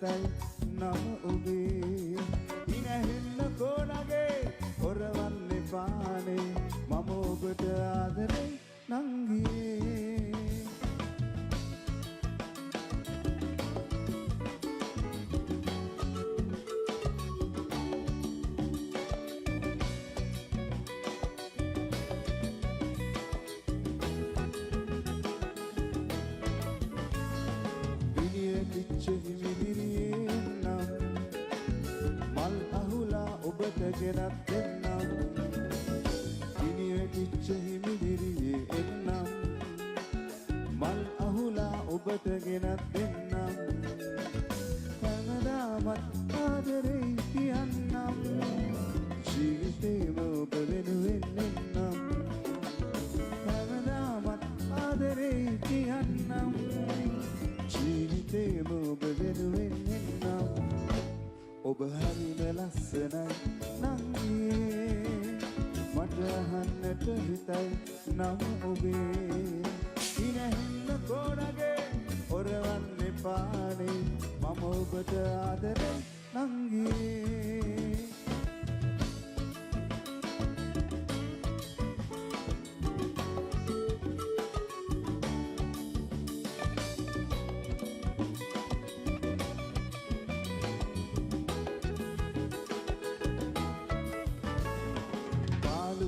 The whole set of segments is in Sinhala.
හිතයි නම ඔබේ ඉනහෙන්න කොනගේ හොරවන්නේ පානේ මම ඔබට ආදරේ නංගියේ ගෙනත් දෙන්නම් ගිනිවෙච්ච හිමිදිරියේ එන්නම් මල් අහුලා ඔබට ගෙනත් දෙන්නම් හැමදාමත් ආදරේ කියන්නම් ජීවිතේම ඔබ වෙනුවෙන් එන්නම් හැමදාමත් ආදරේ කියන්නම් ජීවිතේම ඔබ වෙනුවෙන් එන්නම් ඔබ හරිම ලස්සනයි නංගියේ මට අහන්නට හිතයි නම ඔබේ ඉනහෙන්න කොනගේ හොරවන්නේ පානේ මම ඔබට ආදරේ නංගියේ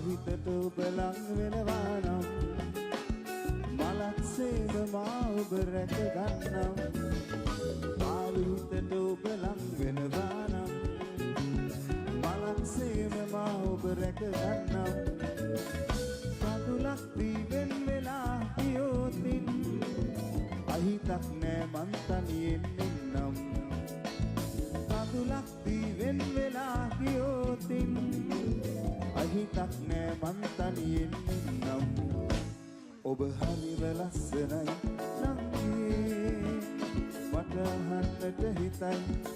හිතට ඔබ ලං වෙනවා නම් මලක් සේම මා ඔබ රැක ගන්නම් පාළු හිතට ඔබ ලං වෙනවා නම් මලක් සේම මා ඔබ රැක ගන්නම් කඳුලක් දීවෙන් වෙලා හියෝතින් අහිතක් නෑ මං තනියෙන් ඉන්නම් කඳුලක් දීවෙන් වෙලා හියෝතින් අහිතක් නෑ මං තනියෙන් ඉන්නම් ඔබ හරිම ලස්සනයි නංගියේ මට අහන්නට හිතයි